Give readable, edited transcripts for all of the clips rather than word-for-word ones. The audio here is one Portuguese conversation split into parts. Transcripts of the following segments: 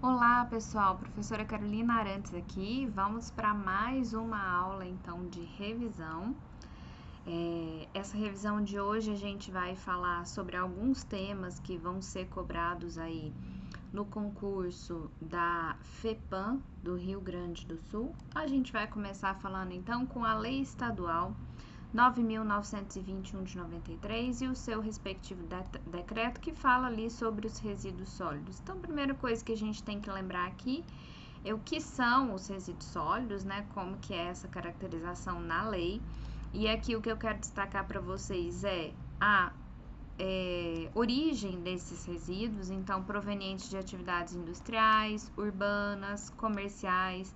Olá, pessoal. Professora Carolina Arantes aqui. Vamos para mais uma aula, então, de revisão. Essa revisão de hoje a gente vai falar sobre alguns temas que vão ser cobrados aí no concurso da FEPAM do Rio Grande do Sul. A gente vai começar falando, então, com a Lei Estadual 9.921 de 93 e o seu respectivo decreto que fala ali sobre os resíduos sólidos. Então, a primeira coisa que a gente tem que lembrar aqui é o que são os resíduos sólidos, né? Como que é essa caracterização na lei. E aqui o que eu quero destacar para vocês é a origem desses resíduos, então provenientes de atividades industriais, urbanas, comerciais,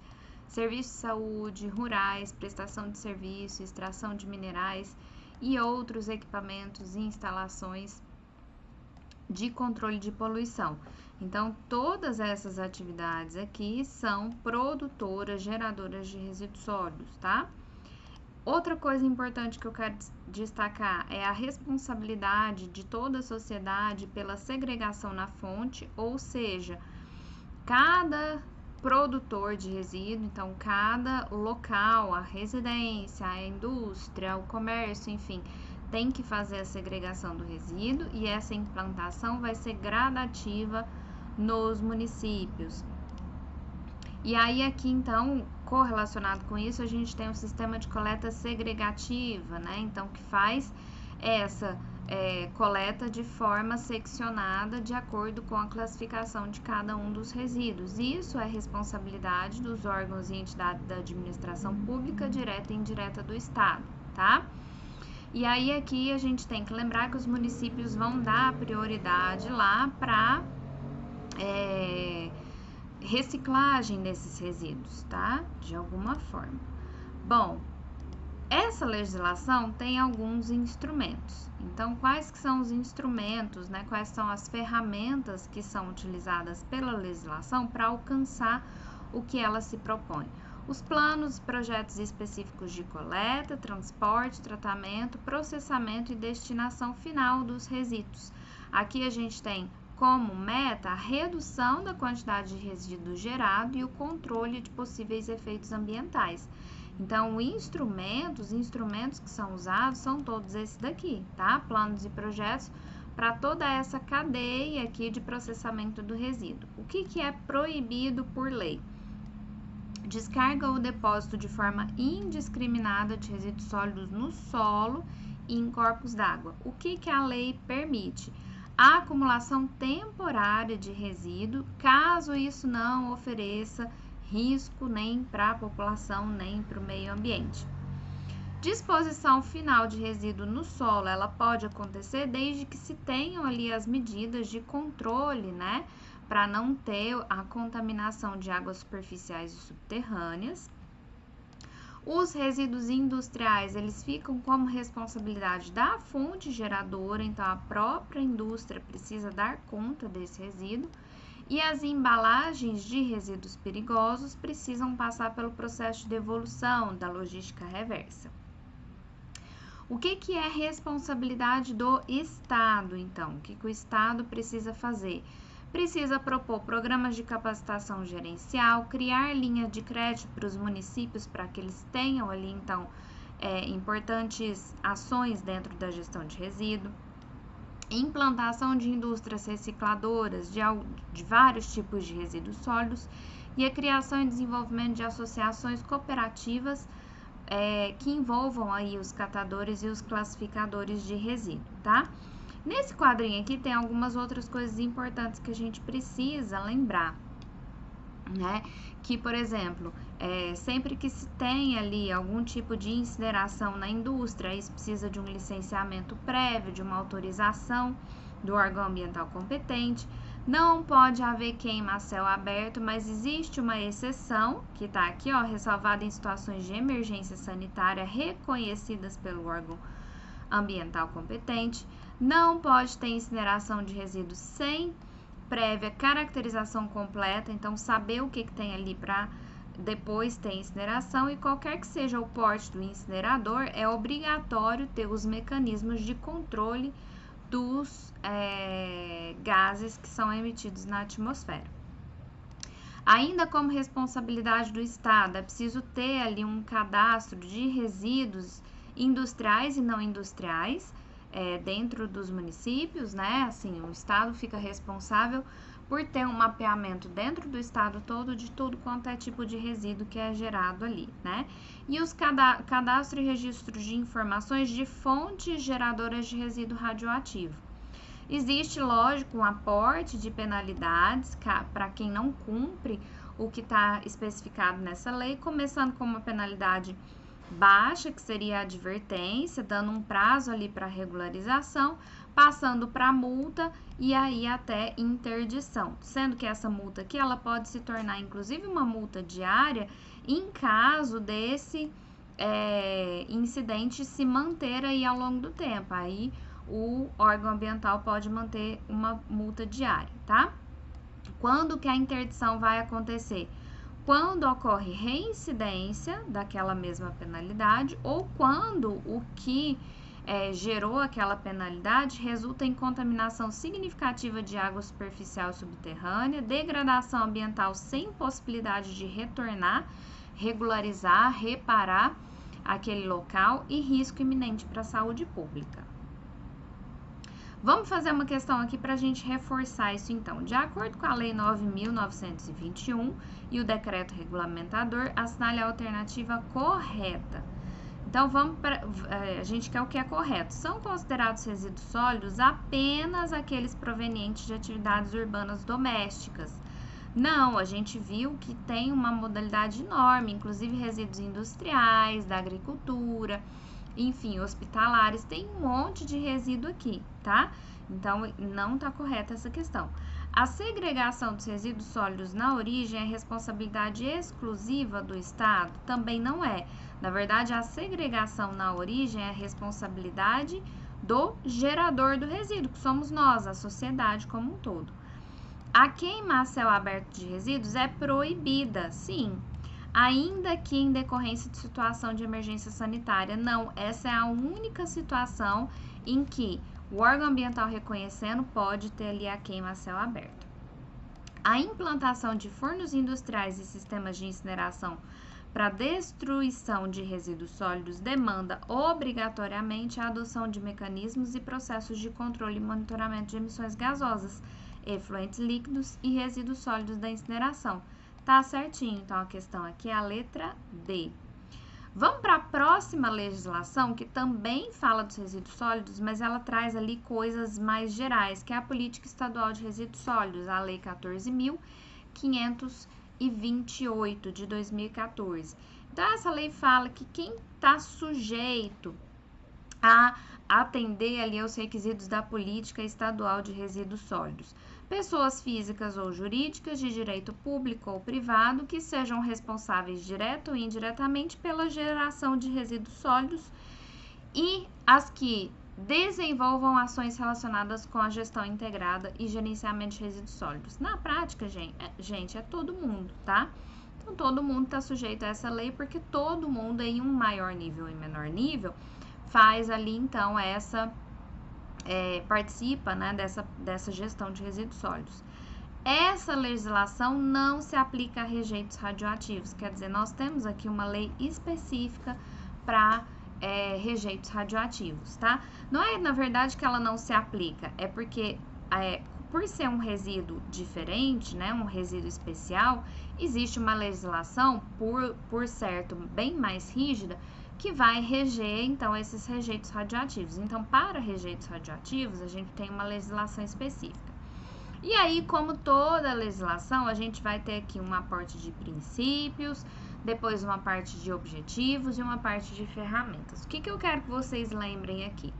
serviços de saúde, rurais, prestação de serviço, extração de minerais e outros equipamentos e instalações de controle de poluição. Então, todas essas atividades aqui são produtoras, geradoras de resíduos sólidos, tá? Outra coisa importante que eu quero destacar é a responsabilidade de toda a sociedade pela segregação na fonte, ou seja, cada produtor de resíduo, então cada local, a residência, a indústria, o comércio, enfim, tem que fazer a segregação do resíduo e essa implantação vai ser gradativa nos municípios. E aí aqui então, correlacionado com isso, a gente tem um sistema de coleta segregativa, né? Então que faz essa coleta de forma seccionada de acordo com a classificação de cada um dos resíduos. Isso é responsabilidade dos órgãos e entidades da administração pública, direta e indireta do Estado, tá? E aí aqui a gente tem que lembrar que os municípios vão dar prioridade lá para reciclagem desses resíduos, tá? De alguma forma. Bom, essa legislação tem alguns instrumentos. Então, quais que são os instrumentos, né? Quais são as ferramentas que são utilizadas pela legislação para alcançar o que ela se propõe? Os planos e projetos específicos de coleta, transporte, tratamento, processamento e destinação final dos resíduos. Aqui a gente tem como meta a redução da quantidade de resíduo gerado e o controle de possíveis efeitos ambientais. Então, os instrumentos que são usados são todos esses daqui, tá? Planos e projetos para toda essa cadeia aqui de processamento do resíduo. O que é proibido por lei? Descarga ou depósito de forma indiscriminada de resíduos sólidos no solo e em corpos d'água. O que a lei permite? A acumulação temporária de resíduo, caso isso não ofereça risco nem para a população, nem para o meio ambiente. Disposição final de resíduo no solo, ela pode acontecer desde que se tenham ali as medidas de controle, né? Para não ter a contaminação de águas superficiais e subterrâneas. Os resíduos industriais, eles ficam como responsabilidade da fonte geradora, então a própria indústria precisa dar conta desse resíduo. E as embalagens de resíduos perigosos precisam passar pelo processo de devolução da logística reversa. O que é responsabilidade do Estado, então? O que o Estado precisa fazer? Precisa propor programas de capacitação gerencial, criar linhas de crédito para os municípios para que eles tenham ali, então, importantes ações dentro da gestão de resíduo, implantação de indústrias recicladoras de vários tipos de resíduos sólidos e a criação e desenvolvimento de associações cooperativas que envolvam aí os catadores e os classificadores de resíduo, tá? Nesse quadrinho aqui tem algumas outras coisas importantes que a gente precisa lembrar, né? Que, por exemplo, sempre que se tem ali algum tipo de incineração na indústria, isso precisa de um licenciamento prévio, de uma autorização do órgão ambiental competente. Não pode haver queima a céu aberto, mas existe uma exceção, que está aqui, ó, ressalvada em situações de emergência sanitária reconhecidas pelo órgão ambiental competente. Não pode ter incineração de resíduos sem prévia caracterização completa, então saber o que tem ali para depois ter incineração, e qualquer que seja o porte do incinerador, é obrigatório ter os mecanismos de controle dos gases que são emitidos na atmosfera. Ainda como responsabilidade do Estado, é preciso ter ali um cadastro de resíduos industriais e não industriais dentro dos municípios, né? Assim, o Estado fica responsável por ter um mapeamento dentro do estado todo de tudo quanto é tipo de resíduo que é gerado ali, né? E os cadastro e registro de informações de fontes geradoras de resíduo radioativo. Existe, lógico, um aporte de penalidades para quem não cumpre o que está especificado nessa lei, começando com uma penalidade baixa, que seria a advertência, dando um prazo ali para regularização, passando para multa e aí até interdição, sendo que essa multa aqui ela pode se tornar inclusive uma multa diária em caso desse incidente se manter aí ao longo do tempo. Aí o órgão ambiental pode manter uma multa diária, tá? Quando que a interdição vai acontecer? Quando ocorre reincidência daquela mesma penalidade ou quando o que gerou aquela penalidade resulta em contaminação significativa de água superficial e subterrânea, degradação ambiental sem possibilidade de retornar, regularizar, reparar aquele local e risco iminente para a saúde pública. Vamos fazer uma questão aqui para a gente reforçar isso então. De acordo com a Lei 9.921 e o decreto regulamentador, assinale a alternativa correta. Então, a gente quer o que é correto. São considerados resíduos sólidos apenas aqueles provenientes de atividades urbanas domésticas. Não, a gente viu que tem uma modalidade enorme, inclusive resíduos industriais, da agricultura, enfim, hospitalares, tem um monte de resíduo aqui, tá? Então, não tá correta essa questão. A segregação dos resíduos sólidos na origem é responsabilidade exclusiva do Estado? Também não é. Na verdade, a segregação na origem é responsabilidade do gerador do resíduo, que somos nós, a sociedade como um todo. A queima a céu aberto de resíduos é proibida, sim, ainda que em decorrência de situação de emergência sanitária. Não, essa é a única situação em que o órgão ambiental reconhecendo pode ter ali a queima a céu aberto. A implantação de fornos industriais e sistemas de incineração para destruição de resíduos sólidos demanda obrigatoriamente a adoção de mecanismos e processos de controle e monitoramento de emissões gasosas, efluentes líquidos e resíduos sólidos da incineração. Tá certinho, então a questão aqui é a letra D. Vamos para a próxima legislação, que também fala dos resíduos sólidos, mas ela traz ali coisas mais gerais, que é a Política Estadual de Resíduos Sólidos, a Lei 14.528 de 2014. Então, essa lei fala que quem está sujeito a atender ali aos requisitos da Política Estadual de Resíduos Sólidos: pessoas físicas ou jurídicas de direito público ou privado que sejam responsáveis direta ou indiretamente pela geração de resíduos sólidos e as que desenvolvam ações relacionadas com a gestão integrada e gerenciamento de resíduos sólidos. Na prática, gente, é todo mundo, tá? Então, todo mundo está sujeito a essa lei, porque todo mundo, em um maior nível e menor nível, faz ali, então, participa, né, dessa gestão de resíduos sólidos. Essa legislação não se aplica a rejeitos radioativos, quer dizer, nós temos aqui uma lei específica para rejeitos radioativos, tá? Não é, na verdade, que ela não se aplica, é porque, por ser um resíduo diferente, né, um resíduo especial, existe uma legislação, por certo, bem mais rígida, que vai reger, então, esses rejeitos radioativos. Então, para rejeitos radioativos, a gente tem uma legislação específica. E aí, como toda legislação, a gente vai ter aqui uma parte de princípios, depois uma parte de objetivos e uma parte de ferramentas. O que eu quero que vocês lembrem aqui?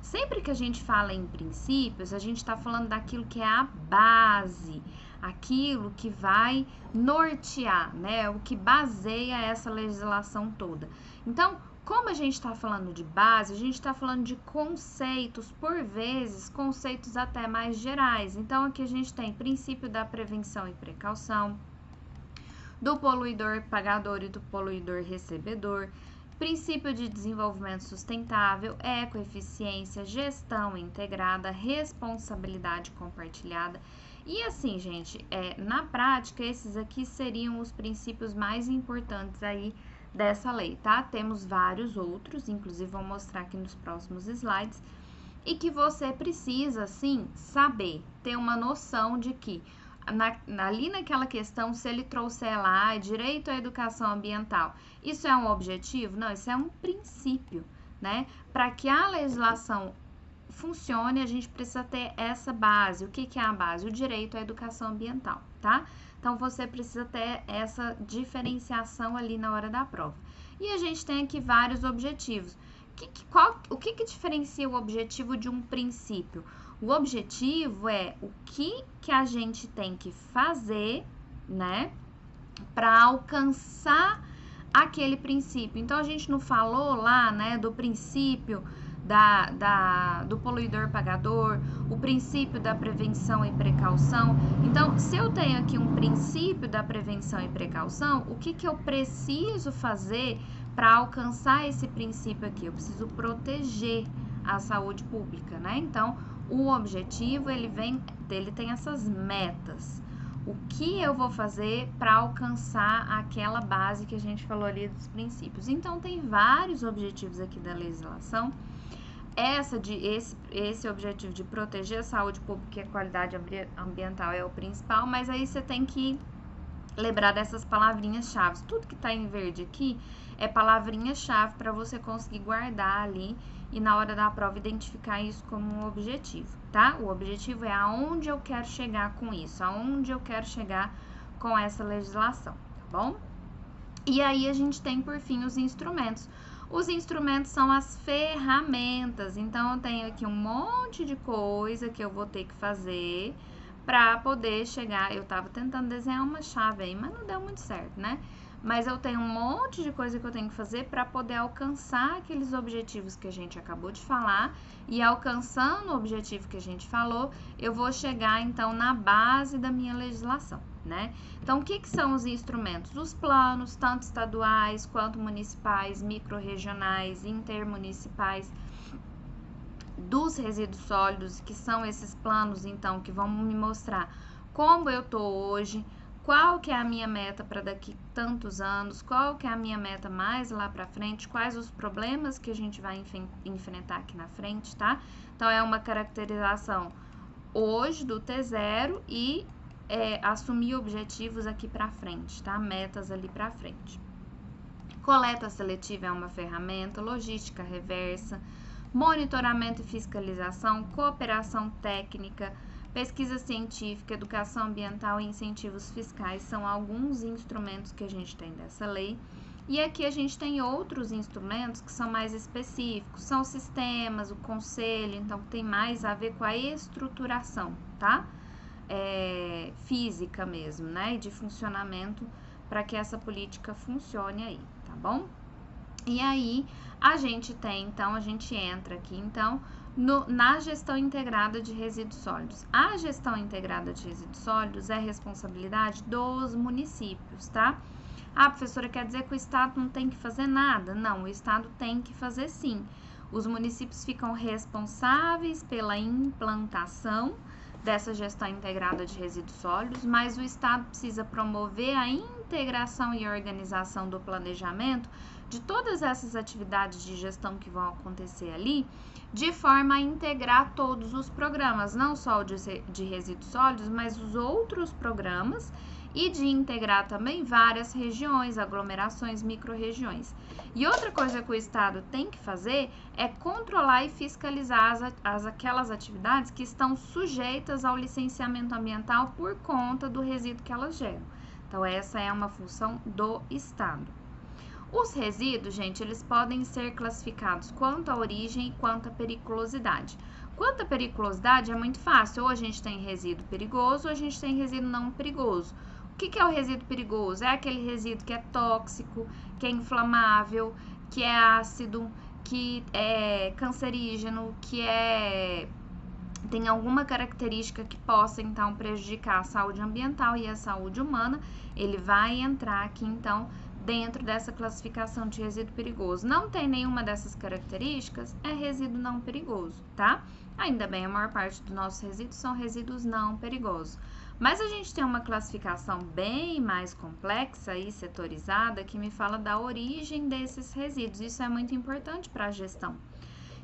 Sempre que a gente fala em princípios, a gente está falando daquilo que é a base, aquilo que vai nortear, né? O que baseia essa legislação toda. Então, como a gente está falando de base, a gente está falando de conceitos, por vezes, conceitos até mais gerais. Então, aqui a gente tem princípio da prevenção e precaução, do poluidor pagador e do poluidor recebedor, princípio de desenvolvimento sustentável, ecoeficiência, gestão integrada, responsabilidade compartilhada, E assim, gente, na prática, esses aqui seriam os princípios mais importantes aí dessa lei, tá? Temos vários outros, inclusive vou mostrar aqui nos próximos slides, e que você precisa, sim, saber, ter uma noção de que ali naquela questão, se ele trouxer lá direito à educação ambiental, isso é um objetivo? Não, isso é um princípio, né? Para que a legislação funcione, a gente precisa ter essa base. O que é a base? O direito à educação ambiental, tá? Então, você precisa ter essa diferenciação ali na hora da prova. E a gente tem aqui vários objetivos. O que diferencia o objetivo de um princípio? O objetivo é o que a gente tem que fazer, né, para alcançar aquele princípio. Então, a gente não falou lá, né, do princípio do poluidor pagador, o princípio da prevenção e precaução. Então, se eu tenho aqui um princípio da prevenção e precaução, o que eu preciso fazer para alcançar esse princípio aqui? Eu preciso proteger a saúde pública, né? Então, o objetivo, ele tem essas metas. O que eu vou fazer para alcançar aquela base que a gente falou ali dos princípios? Então, tem vários objetivos aqui da legislação. Esse objetivo de proteger a saúde pública e a qualidade ambiental é o principal, mas aí você tem que lembrar dessas palavrinhas-chave. Tudo que está em verde aqui é palavrinha-chave para você conseguir guardar ali e na hora da prova identificar isso como um objetivo, tá? O objetivo é aonde eu quero chegar com isso, aonde eu quero chegar com essa legislação, tá bom? E aí a gente tem, por fim, os instrumentos. Os instrumentos são as ferramentas, então eu tenho aqui um monte de coisa que eu vou ter que fazer para poder chegar. Eu tava tentando desenhar uma chave aí, mas não deu muito certo, né? Mas eu tenho um monte de coisa que eu tenho que fazer para poder alcançar aqueles objetivos que a gente acabou de falar. E alcançando o objetivo que a gente falou, eu vou chegar então na base da minha legislação, né? Então, o que são os instrumentos? Os planos, tanto estaduais quanto municipais, microrregionais, intermunicipais, dos resíduos sólidos, que são esses planos, então, que vão me mostrar como eu tô hoje, qual que é a minha meta para daqui tantos anos, qual que é a minha meta mais lá para frente, quais os problemas que a gente vai enfrentar aqui na frente, tá? Então, é uma caracterização hoje do T0 e assumir objetivos aqui para frente, tá? Metas ali para frente. Coleta seletiva é uma ferramenta, logística reversa, monitoramento e fiscalização, cooperação técnica, pesquisa científica, educação ambiental e incentivos fiscais são alguns instrumentos que a gente tem dessa lei. E aqui a gente tem outros instrumentos que são mais específicos, são sistemas, o conselho, então tem mais a ver com a estruturação, tá? Física mesmo, né? E de funcionamento para que essa política funcione aí, tá bom? E aí, a gente entra aqui, então, na gestão integrada de resíduos sólidos. A gestão integrada de resíduos sólidos é responsabilidade dos municípios, tá? Ah, professora, quer dizer que o Estado não tem que fazer nada? Não, o Estado tem que fazer sim. Os municípios ficam responsáveis pela implantação dessa gestão integrada de resíduos sólidos, mas o Estado precisa promover a integração e organização do planejamento de todas essas atividades de gestão que vão acontecer ali, de forma a integrar todos os programas, não só o de resíduos sólidos, mas os outros programas, e de integrar também várias regiões, aglomerações, micro-regiões. E outra coisa que o Estado tem que fazer é controlar e fiscalizar aquelas atividades que estão sujeitas ao licenciamento ambiental por conta do resíduo que elas geram. Então, essa é uma função do Estado. Os resíduos, gente, eles podem ser classificados quanto à origem e quanto à periculosidade. Quanto à periculosidade, é muito fácil. Ou a gente tem resíduo perigoso ou a gente tem resíduo não perigoso. O que é o resíduo perigoso? É aquele resíduo que é tóxico, que é inflamável, que é ácido, que é cancerígeno, que tem alguma característica que possa, então, prejudicar a saúde ambiental e a saúde humana. Ele vai entrar aqui, então, dentro dessa classificação de resíduo perigoso. Não tem nenhuma dessas características, é resíduo não perigoso, tá? Ainda bem, a maior parte dos nossos resíduos são resíduos não perigosos. Mas a gente tem uma classificação bem mais complexa e setorizada que me fala da origem desses resíduos. Isso é muito importante para a gestão.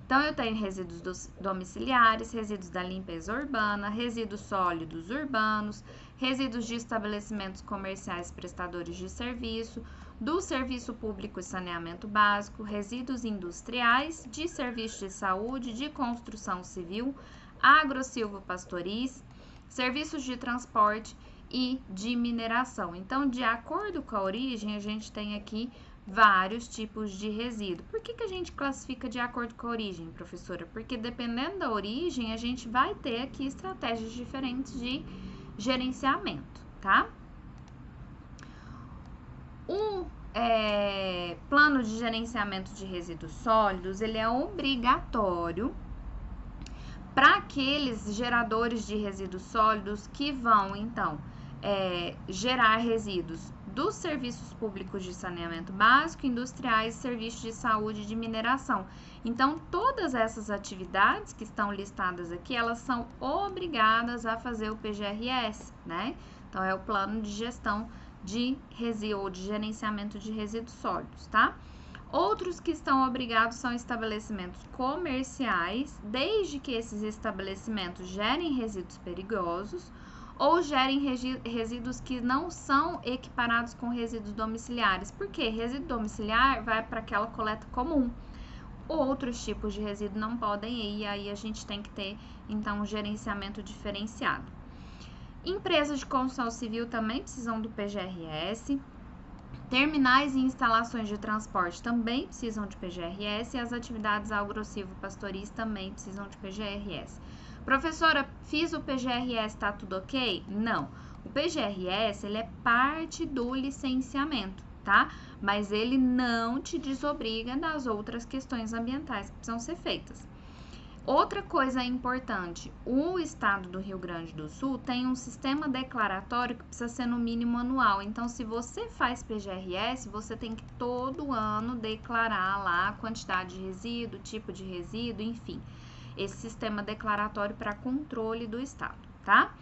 Então, eu tenho resíduos domiciliares, resíduos da limpeza urbana, resíduos sólidos urbanos, resíduos de estabelecimentos comerciais prestadores de serviço, do serviço público e saneamento básico, resíduos industriais, de serviço de saúde, de construção civil, agro-silvopastoris, serviços de transporte e de mineração. Então, de acordo com a origem, a gente tem aqui vários tipos de resíduo. Por que a gente classifica de acordo com a origem, professora? Porque dependendo da origem, a gente vai ter aqui estratégias diferentes de gerenciamento, tá? O plano de gerenciamento de resíduos sólidos, ele é obrigatório para aqueles geradores de resíduos sólidos que vão, então, gerar resíduos dos serviços públicos de saneamento básico, industriais, serviços de saúde e de mineração. Então, todas essas atividades que estão listadas aqui, elas são obrigadas a fazer o PGRS, né? Então, é o plano de gestão de resíduo ou de gerenciamento de resíduos sólidos, tá? Outros que estão obrigados são estabelecimentos comerciais, desde que esses estabelecimentos gerem resíduos perigosos ou gerem resíduos que não são equiparados com resíduos domiciliares. Por quê? Resíduo domiciliar vai para aquela coleta comum. Outros tipos de resíduo não podem ir, e aí a gente tem que ter, então, um gerenciamento diferenciado. Empresas de construção civil também precisam do PGRS. Terminais e instalações de transporte também precisam de PGRS e as atividades agro-silvopastoris também precisam de PGRS. Professora, fiz o PGRS, tá tudo ok? Não. O PGRS, ele é parte do licenciamento, tá? Mas ele não te desobriga das outras questões ambientais que precisam ser feitas. Outra coisa importante, o estado do Rio Grande do Sul tem um sistema declaratório que precisa ser no mínimo anual. Então, se você faz PGRS, você tem que todo ano declarar lá a quantidade de resíduo, tipo de resíduo, enfim. Esse sistema declaratório para controle do estado, tá?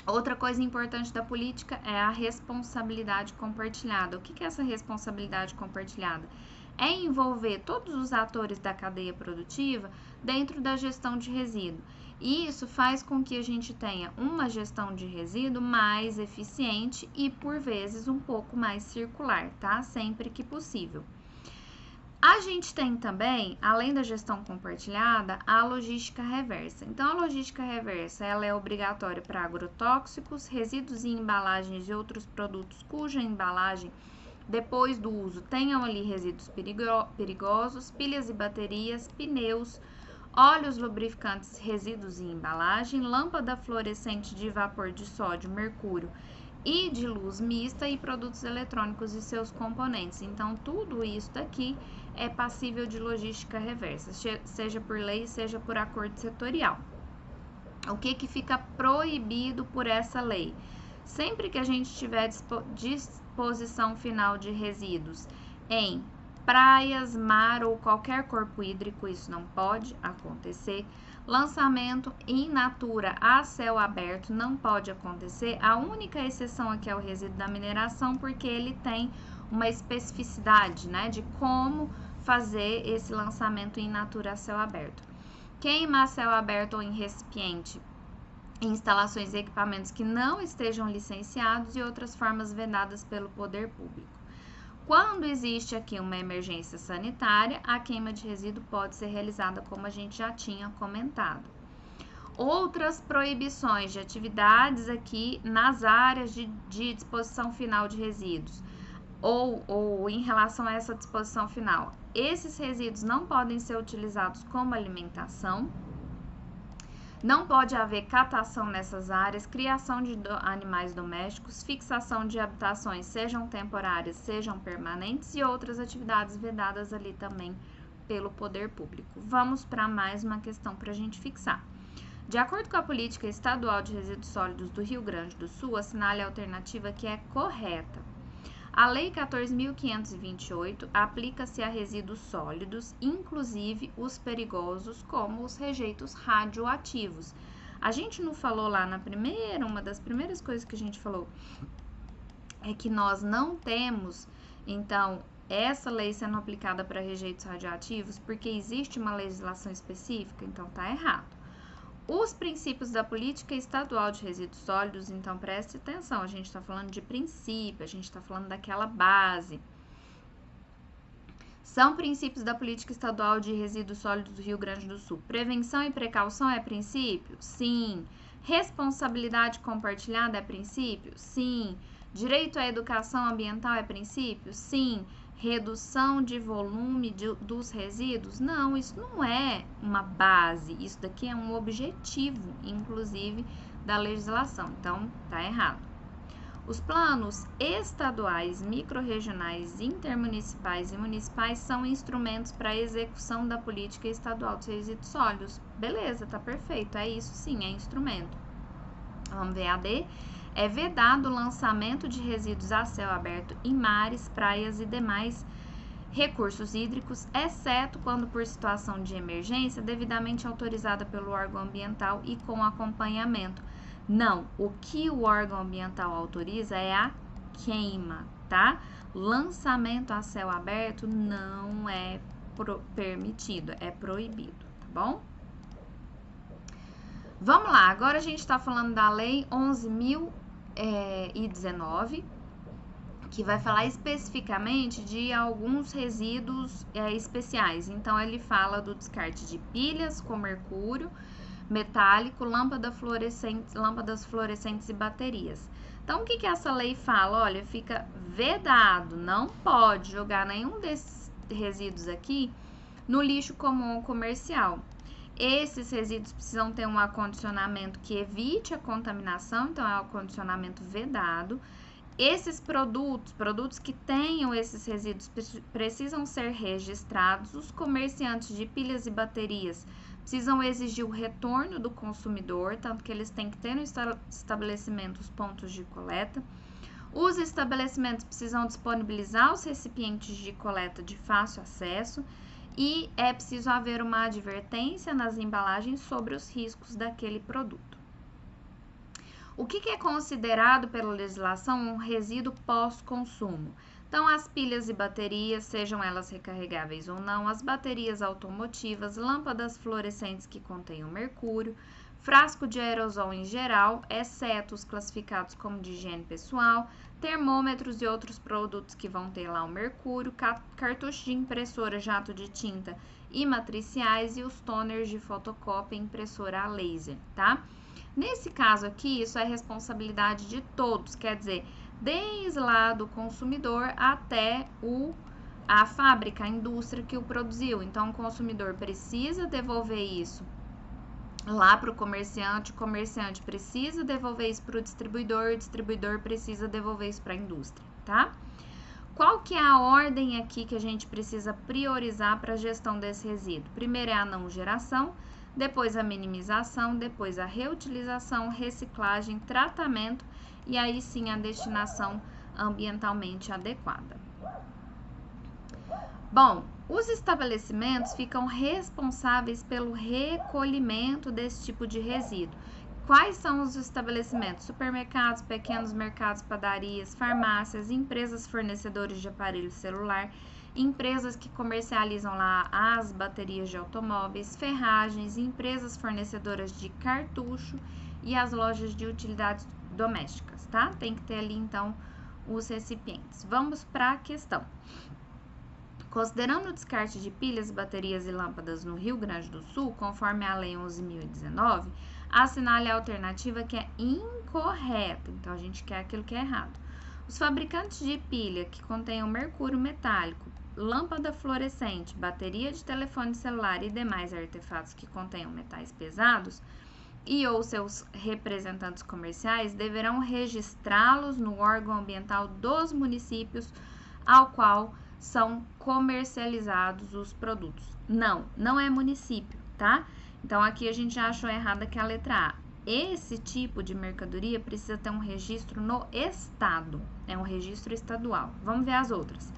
Outra coisa importante da política é a responsabilidade compartilhada. O que é essa responsabilidade compartilhada? É envolver todos os atores da cadeia produtiva dentro da gestão de resíduo. E isso faz com que a gente tenha uma gestão de resíduo mais eficiente e, por vezes, um pouco mais circular, tá? Sempre que possível. A gente tem também, além da gestão compartilhada, a logística reversa. Então, a logística reversa, ela é obrigatória para agrotóxicos, resíduos e embalagens de outros produtos cuja embalagem depois do uso tenham ali resíduos perigosos, pilhas e baterias, pneus, óleos lubrificantes, resíduos e embalagem, lâmpada fluorescente de vapor de sódio, mercúrio e de luz mista e produtos eletrônicos e seus componentes. Então, tudo isso daqui é passível de logística reversa, seja por lei, seja por acordo setorial. O que fica proibido por essa lei? Sempre que a gente tiver disposição final de resíduos em praias, mar ou qualquer corpo hídrico, isso não pode acontecer. Lançamento in natura a céu aberto não pode acontecer. A única exceção aqui é o resíduo da mineração, porque ele tem uma especificidade, né, de como fazer esse lançamento in natura a céu aberto. Queima a céu aberto ou em recipiente, instalações e equipamentos que não estejam licenciados e outras formas vedadas pelo poder público. Quando existe aqui uma emergência sanitária, a queima de resíduo pode ser realizada, como a gente já tinha comentado. Outras proibições de atividades aqui nas áreas de disposição final de resíduos, ou em relação a essa disposição final. Esses resíduos não podem ser utilizados como alimentação. Não pode haver catação nessas áreas, criação de animais domésticos, fixação de habitações, sejam temporárias, sejam permanentes, e outras atividades vedadas ali também pelo poder público. Vamos para mais uma questão para a gente fixar. De acordo com a Política Estadual de Resíduos Sólidos do Rio Grande do Sul, assinale a alternativa que é correta. A Lei 14.528 aplica-se a resíduos sólidos, inclusive os perigosos, como os rejeitos radioativos. A gente não falou lá na primeira, uma das primeiras coisas que a gente falou é que nós não temos, então, essa lei sendo aplicada para rejeitos radioativos, porque existe uma legislação específica, então tá errado. Os princípios da política estadual de resíduos sólidos, então preste atenção, a gente está falando de princípio, a gente está falando daquela base. São princípios da política estadual de resíduos sólidos do Rio Grande do Sul. Prevenção e precaução é princípio? Sim. Responsabilidade compartilhada é princípio? Sim. Direito à educação ambiental é princípio? Sim. Redução de volume dos resíduos? Não, isso não é uma base, isso daqui é um objetivo, inclusive, da legislação, então tá errado. Os planos estaduais, microrregionais, intermunicipais e municipais são instrumentos para a execução da política estadual de resíduos sólidos. Beleza, tá perfeito, é isso sim, é instrumento. Vamos ver a D. É vedado o lançamento de resíduos a céu aberto em mares, praias e demais recursos hídricos, exceto quando por situação de emergência devidamente autorizada pelo órgão ambiental e com acompanhamento. Não, o que o órgão ambiental autoriza é a queima, tá? Lançamento a céu aberto não é permitido, é proibido, tá bom? Vamos lá, agora a gente está falando da Lei 11.019, que vai falar especificamente de alguns resíduos especiais. Então, ele fala do descarte de pilhas com mercúrio metálico, lâmpadas fluorescentes e baterias. Então, o que essa lei fala? Olha, fica vedado, não pode jogar nenhum desses resíduos aqui no lixo comum ou comercial. Esses resíduos precisam ter um acondicionamento que evite a contaminação, então é o acondicionamento vedado. Esses produtos que tenham esses resíduos precisam ser registrados. Os comerciantes de pilhas e baterias precisam exigir o retorno do consumidor, tanto que eles têm que ter no estabelecimento os pontos de coleta. Os estabelecimentos precisam disponibilizar os recipientes de coleta de fácil acesso e é preciso haver uma advertência nas embalagens sobre os riscos daquele produto. O que é considerado pela legislação um resíduo pós-consumo? Então, as pilhas e baterias, sejam elas recarregáveis ou não, as baterias automotivas, lâmpadas fluorescentes que contenham mercúrio, frasco de aerosol em geral, exceto os classificados como de higiene pessoal, termômetros e outros produtos que vão ter lá o mercúrio, cartucho de impressora, jato de tinta e matriciais e os toners de fotocópia e impressora a laser, tá? Nesse caso aqui, isso é responsabilidade de todos, quer dizer, desde lá do consumidor até a fábrica, a indústria que o produziu. Então, o consumidor precisa devolver isso lá para o comerciante precisa devolver isso para o distribuidor precisa devolver isso para a indústria, tá? Qual que é a ordem aqui que a gente precisa priorizar para a gestão desse resíduo? Primeiro é a não geração, depois a minimização, depois a reutilização, reciclagem, tratamento e aí sim a destinação ambientalmente adequada. Bom, os estabelecimentos ficam responsáveis pelo recolhimento desse tipo de resíduo. Quais são os estabelecimentos? Supermercados, pequenos mercados, padarias, farmácias, empresas fornecedoras de aparelho celular, empresas que comercializam lá as baterias de automóveis, ferragens, empresas fornecedoras de cartucho e as lojas de utilidades domésticas, tá? Tem que ter ali, então, os recipientes. Vamos para a questão. Considerando o descarte de pilhas, baterias e lâmpadas no Rio Grande do Sul, conforme a Lei 11.019, assinale a alternativa que é incorreta. Então, a gente quer aquilo que é errado. Os fabricantes de pilha que contenham mercúrio metálico, lâmpada fluorescente, bateria de telefone celular e demais artefatos que contenham metais pesados e ou seus representantes comerciais deverão registrá-los no órgão ambiental dos municípios ao qual são comercializados os produtos. Não é município, tá? Então, aqui a gente já achou errada que é a letra A. esse tipo de mercadoria precisa ter um registro no estado, é um registro estadual. Vamos ver as outras.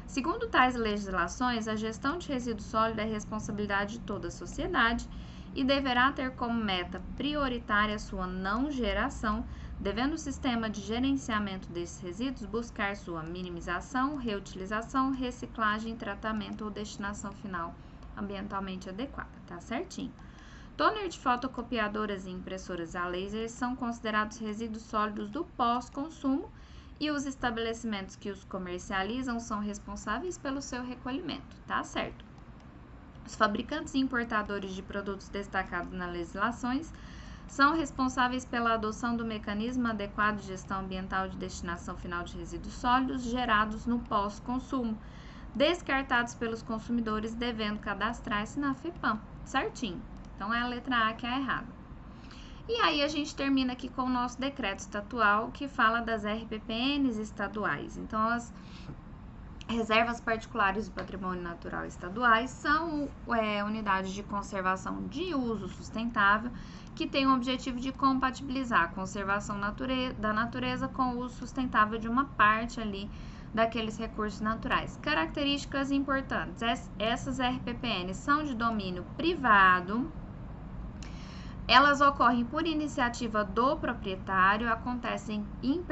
Segundo tais legislações, a gestão de resíduo sólido é responsabilidade de toda a sociedade e deverá ter como meta prioritária sua não geração, devendo o sistema de gerenciamento desses resíduos buscar sua minimização, reutilização, reciclagem, tratamento ou destinação final ambientalmente adequada. Tá certinho. Toner de fotocopiadoras e impressoras a laser são considerados resíduos sólidos do pós-consumo e os estabelecimentos que os comercializam são responsáveis pelo seu recolhimento, tá certo? Os fabricantes e importadores de produtos destacados nas legislações são responsáveis pela adoção do mecanismo adequado de gestão ambiental de destinação final de resíduos sólidos gerados no pós-consumo, descartados pelos consumidores, devendo cadastrar-se na FEPAM, certinho? Então, é a letra A que é a errada. E aí, a gente termina aqui com o nosso decreto estatual, que fala das RPPNs estaduais. Então, as reservas particulares do patrimônio natural estaduais são unidades de conservação de uso sustentável, que têm o objetivo de compatibilizar a conservação da natureza com o uso sustentável de uma parte ali daqueles recursos naturais. Características importantes: essas RPPNs são de domínio privado, elas ocorrem por iniciativa do proprietário, acontecem em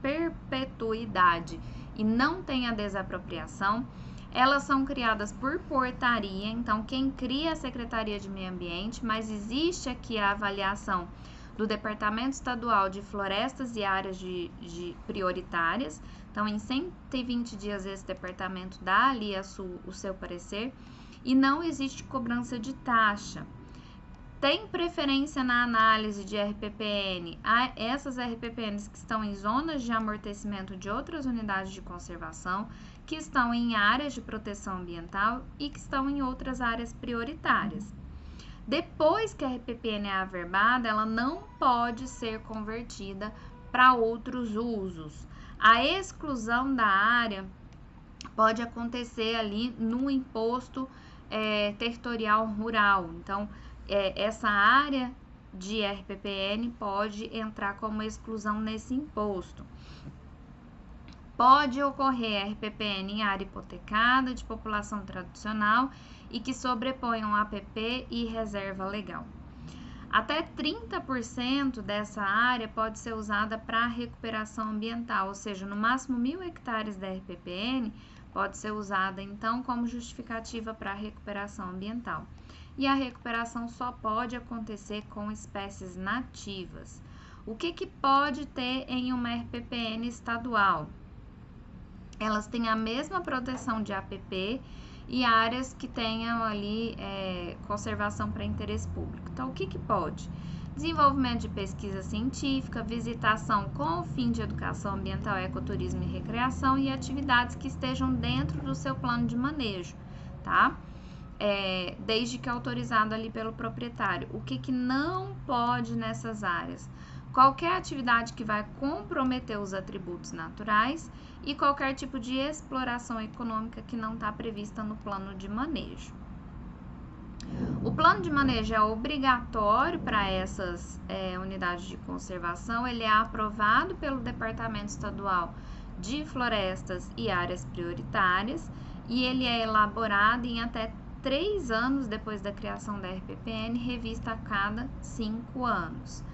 perpetuidade e não tem a desapropriação. Elas são criadas por portaria, então quem cria é a Secretaria de Meio Ambiente, mas existe aqui a avaliação do Departamento Estadual de Florestas e Áreas Prioritárias. Então, em 120 dias, esse departamento dá ali o seu parecer e não existe cobrança de taxa. Tem preferência na análise de RPPN a essas RPPNs que estão em zonas de amortecimento de outras unidades de conservação, que estão em áreas de proteção ambiental e que estão em outras áreas prioritárias. Depois que a RPPN é averbada, ela não pode ser convertida para outros usos. A exclusão da área pode acontecer ali no imposto territorial rural. Então, essa área de RPPN pode entrar como exclusão nesse imposto. Pode ocorrer RPPN em área hipotecada de população tradicional e que sobreponham APP e reserva legal. Até 30% dessa área pode ser usada para recuperação ambiental, ou seja, no máximo 1.000 hectares da RPPN pode ser usada então como justificativa para recuperação ambiental. E a recuperação só pode acontecer com espécies nativas. O que pode ter em uma RPPN estadual? Elas têm a mesma proteção de APP e áreas que tenham ali conservação para interesse público. Então, o que pode? Desenvolvimento de pesquisa científica, visitação com o fim de educação ambiental, ecoturismo e recreação e atividades que estejam dentro do seu plano de manejo, tá? Desde que autorizado ali pelo proprietário. O que não pode nessas áreas? Qualquer atividade que vai comprometer os atributos naturais e qualquer tipo de exploração econômica que não está prevista no plano de manejo. O plano de manejo é obrigatório para essas unidades de conservação, ele é aprovado pelo Departamento Estadual de Florestas e Áreas Prioritárias e ele é elaborado em até 3 anos depois da criação da RPPN, revista a cada 5 anos.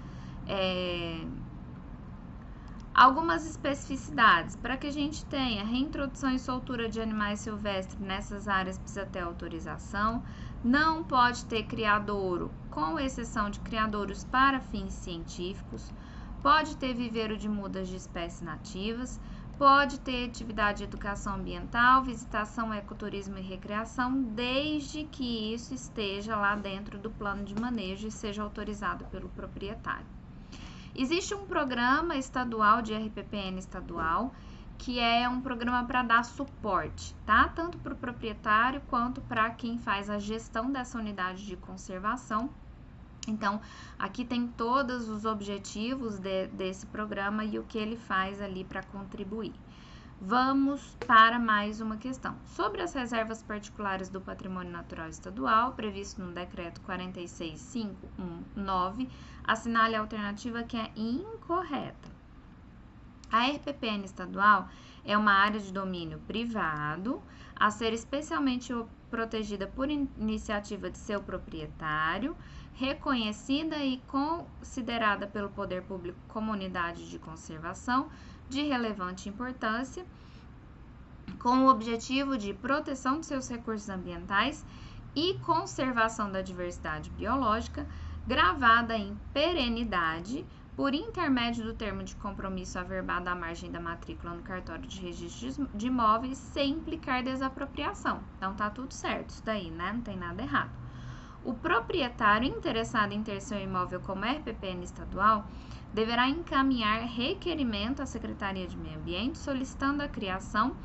Algumas especificidades. Para que a gente tenha reintrodução e soltura de animais silvestres nessas áreas, precisa ter autorização. Não pode ter criadouro, com exceção de criadouros para fins científicos. Pode ter viveiro de mudas de espécies nativas. Pode ter atividade de educação ambiental, visitação, ecoturismo e recreação, desde que isso esteja lá dentro do plano de manejo e seja autorizado pelo proprietário. Existe um programa estadual de RPPN estadual, que é um programa para dar suporte, tá? Tanto para o proprietário quanto para quem faz a gestão dessa unidade de conservação. Então, aqui tem todos os objetivos desse programa e o que ele faz ali para contribuir. Vamos para mais uma questão. Sobre as reservas particulares do patrimônio natural estadual, previsto no decreto 46.519, assinale a alternativa que é incorreta. A RPPN estadual é uma área de domínio privado, a ser especialmente protegida por iniciativa de seu proprietário, reconhecida e considerada pelo poder público como unidade de conservação de relevante importância, com o objetivo de proteção de seus recursos ambientais e conservação da diversidade biológica, gravada em perenidade por intermédio do termo de compromisso averbado à margem da matrícula no cartório de registro de imóveis, sem implicar desapropriação. Então, tá tudo certo isso daí, né? Não tem nada errado. O proprietário interessado em ter seu imóvel como RPPN estadual deverá encaminhar requerimento à Secretaria de Meio Ambiente solicitando a criação,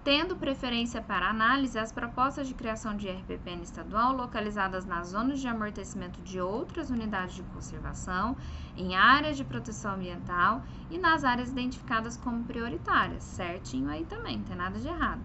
tendo preferência para análise as propostas de criação de RPPN estadual localizadas nas zonas de amortecimento de outras unidades de conservação, em áreas de proteção ambiental e nas áreas identificadas como prioritárias. Certinho aí também, não tem nada de errado.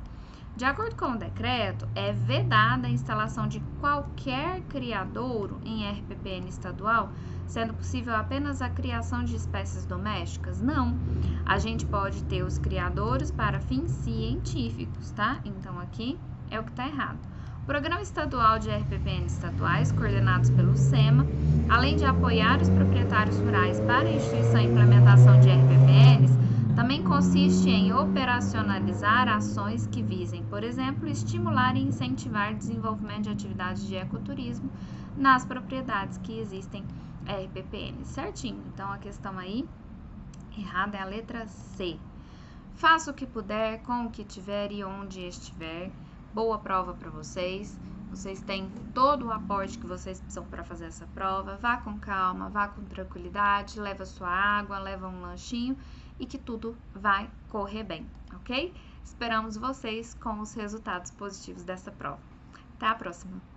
De acordo com o decreto, é vedada a instalação de qualquer criadouro em RPPN estadual, sendo possível apenas a criação de espécies domésticas? Não. A gente pode ter os criadouros para fins científicos, tá? Então, aqui é o que está errado. O Programa Estadual de RPPN estaduais, coordenados pelo SEMA, além de apoiar os proprietários rurais para a instituição e implementação de RPPNs, também consiste em operacionalizar ações que visem, por exemplo, estimular e incentivar o desenvolvimento de atividades de ecoturismo nas propriedades que existem RPPN. Certinho? Então, a questão aí errada é a letra C. Faça o que puder, com o que tiver e onde estiver. Boa prova para vocês. Vocês têm todo o aporte que vocês precisam para fazer essa prova. Vá com calma, vá com tranquilidade, leva sua água, leva um lanchinho e que tudo vai correr bem, ok? Esperamos vocês com os resultados positivos dessa prova. Até a próxima!